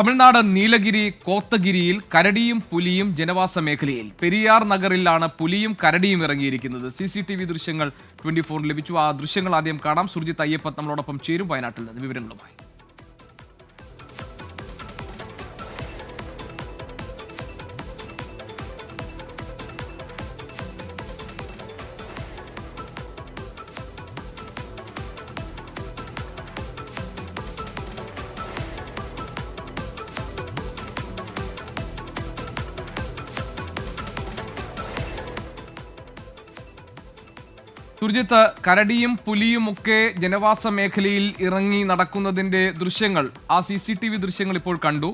തമിഴ്നാട് നീലഗിരി കോത്തഗിരിയിൽ കരടിയും പുലിയും ജനവാസ മേഖലയിൽ പെരിയാർ നഗറിലാണ് പുലിയും കരടിയും ഇറങ്ങിയിരിക്കുന്നത്. CCTV ദൃശ്യങ്ങൾ 24 ലഭിച്ചു. ആ ദൃശ്യങ്ങൾ ആദ്യം കാണാം. സുർജിത് അയ്യപ്പൻ നമ്മളോടൊപ്പം ചേരും വയനാട്ടിൽ നിന്ന് വിവരങ്ങളുമായി. സുർജിത്ത്, കരടിയും പുലിയും ഒക്കെ ജനവാസ മേഖലയിൽ ഇറങ്ങി നടക്കുന്നതിന്റെ ദൃശ്യങ്ങൾ, ആ CCTV ദൃശ്യങ്ങൾ ഇപ്പോൾ കണ്ടു.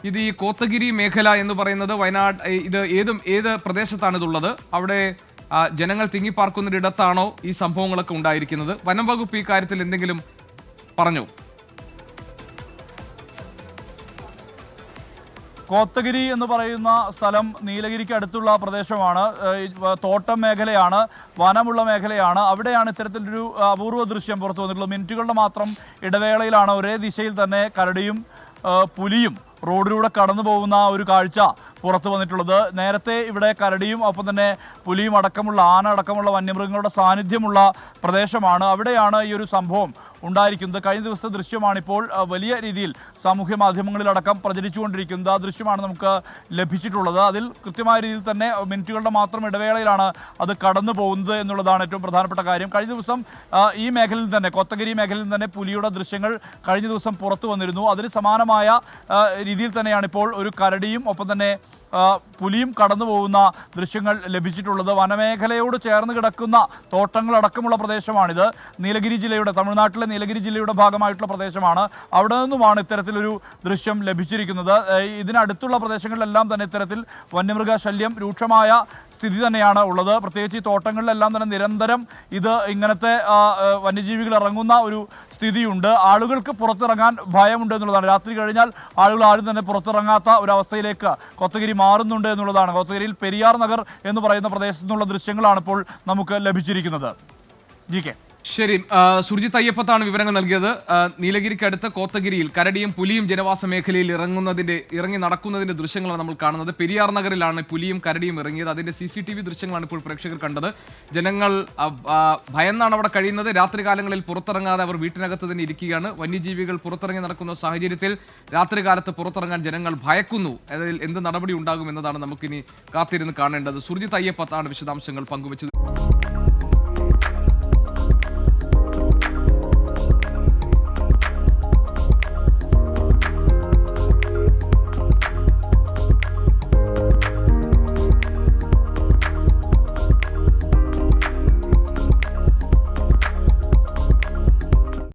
ഇത് ഈ കോത്തഗിരി മേഖല എന്ന് പറയുന്നത് വയനാട്, ഇത് ഏത് പ്രദേശത്താണ് ഇതുള്ളത്? അവിടെ ജനങ്ങൾ തിങ്ങിപ്പാർക്കുന്നൊരിടത്താണോ ഈ സംഭവങ്ങളൊക്കെ ഉണ്ടായിരിക്കുന്നത്? വനം വകുപ്പ് ഈ കാര്യത്തിൽ എന്തെങ്കിലും പറഞ്ഞു? കോത്തഗിരി എന്ന് പറയുന്ന സ്ഥലം നീലഗിരിക്ക് അടുത്തുള്ള പ്രദേശമാണ്. തോട്ടം മേഖലയാണ്, വനമുള്ള മേഖലയാണ്. അവിടെയാണ് ഇത്തരത്തിലൊരു അപൂർവ ദൃശ്യം പുറത്തു വന്നിട്ടുള്ളത്. മിനിറ്റുകളുടെ മാത്രം ഇടവേളയിലാണ് ഒരേ ദിശയിൽ തന്നെ കരടിയും പുലിയും റോഡിലൂടെ കടന്നു പോകുന്ന ഒരു കാഴ്ച പുറത്തു വന്നിട്ടുള്ളത്. നേരത്തെ ഇവിടെ കരടിയും ഒപ്പം തന്നെ പുലിയും അടക്കമുള്ള ആന അടക്കമുള്ള വന്യമൃഗങ്ങളുടെ സാന്നിധ്യമുള്ള പ്രദേശമാണ്. അവിടെയാണ് ഈ ഒരു സംഭവം ഉണ്ടായിരിക്കുന്നത്. കഴിഞ്ഞ ദിവസത്തെ ദൃശ്യമാണിപ്പോൾ വലിയ രീതിയിൽ സാമൂഹ്യ മാധ്യമങ്ങളിലടക്കം പ്രചരിച്ചുകൊണ്ടിരിക്കുന്നത്. ആ ദൃശ്യമാണ് നമുക്ക് ലഭിച്ചിട്ടുള്ളത്. അതിൽ കൃത്യമായ രീതിയിൽ തന്നെ മിനിറ്റുകളുടെ മാത്രം ഇടവേളയിലാണ് അത് കടന്നു പോകുന്നത് എന്നുള്ളതാണ് ഏറ്റവും പ്രധാനപ്പെട്ട കാര്യം. കഴിഞ്ഞ ദിവസം ഈ മേഖലയിൽ തന്നെ, കോത്തഗിരി മേഖലയിൽ തന്നെ പുലിയുടെ ദൃശ്യങ്ങൾ കഴിഞ്ഞ ദിവസം പുറത്തു വന്നിരുന്നു. അതിന് സമാനമായ രീതിയിൽ തന്നെയാണ് ഇപ്പോൾ ഒരു കരടിയും ഒപ്പം തന്നെ പുലിയും കടന്നു പോകുന്ന ദൃശ്യങ്ങൾ ലഭിച്ചിട്ടുള്ളത്. വനമേഖലയോട് ചേർന്ന് കിടക്കുന്ന തോട്ടങ്ങളടക്കമുള്ള പ്രദേശമാണിത്. നീലഗിരി ജില്ലയുടെ, തമിഴ്നാട്ടിലെ നീലഗിരി ജില്ലയുടെ ഭാഗമായിട്ടുള്ള പ്രദേശമാണ്. അവിടെ നിന്നുമാണ് ഇത്തരത്തിലൊരു ദൃശ്യം ലഭിച്ചിരിക്കുന്നത്. ഇതിനടുത്തുള്ള പ്രദേശങ്ങളിലെല്ലാം തന്നെ ഇത്തരത്തിൽ വന്യമൃഗ ശല്യം രൂക്ഷമായ സ്ഥിതി തന്നെയാണ് ഉള്ളത്. പ്രത്യേകിച്ച് ഈ തോട്ടങ്ങളിലെല്ലാം തന്നെ നിരന്തരം ഇങ്ങനത്തെ വന്യജീവികൾ ഇറങ്ങുന്ന ഒരു സ്ഥിതിയുണ്ട്. ആളുകൾക്ക് പുറത്തിറങ്ങാൻ ഭയമുണ്ട് എന്നുള്ളതാണ്. രാത്രി കഴിഞ്ഞാൽ ആളുകൾ ആരും തന്നെ പുറത്തിറങ്ങാത്ത ഒരവസ്ഥയിലേക്ക് കോത്തഗിരി മാറുന്നുണ്ട് എന്നുള്ളതാണ്. കോത്തഗിരിയിൽ പെരിയാർ നഗർ എന്ന് പറയുന്ന പ്രദേശത്തു നിന്നുള്ള ദൃശ്യങ്ങളാണ് ഇപ്പോൾ നമുക്ക് ലഭിച്ചിരിക്കുന്നത്. GK. ശരി, സുർജിത് അയ്യപ്പത്താണ് വിവരങ്ങൾ നൽകിയത്. നീലഗിരിക്കടുത്ത് കോത്തഗിരിയിൽ കരടിയും പുലിയും ജനവാസ മേഖലയിൽ ഇറങ്ങി നടക്കുന്നതിന്റെ ദൃശ്യങ്ങളാണ് നമ്മൾ കാണുന്നത്. പെരിയാർ നഗറിലാണ് പുലിയും കരടിയും ഇറങ്ങിയത്. അതിന്റെ CCTV ദൃശ്യങ്ങളാണ് ഇപ്പോൾ പ്രേക്ഷകർ കണ്ടത്. ജനങ്ങൾ ഭയന്നാണ് അവിടെ കഴിയുന്നത്. രാത്രികാലങ്ങളിൽ പുറത്തിറങ്ങാതെ അവർ വീട്ടിനകത്ത് തന്നെ ഇരിക്കുകയാണ്. വന്യജീവികൾ പുറത്തിറങ്ങി നടക്കുന്ന സാഹചര്യത്തിൽ രാത്രികാലത്ത് പുറത്തിറങ്ങാൻ ജനങ്ങൾ ഭയക്കുന്നു. അതിൽ എന്ത് നടപടി ഉണ്ടാകും എന്നതാണ് നമുക്കിനി കാത്തിരുന്ന് കാണേണ്ടത്. സുർജിത് അയ്യപ്പത്താണ് വിശദാംശങ്ങൾ പങ്കുവച്ചത്.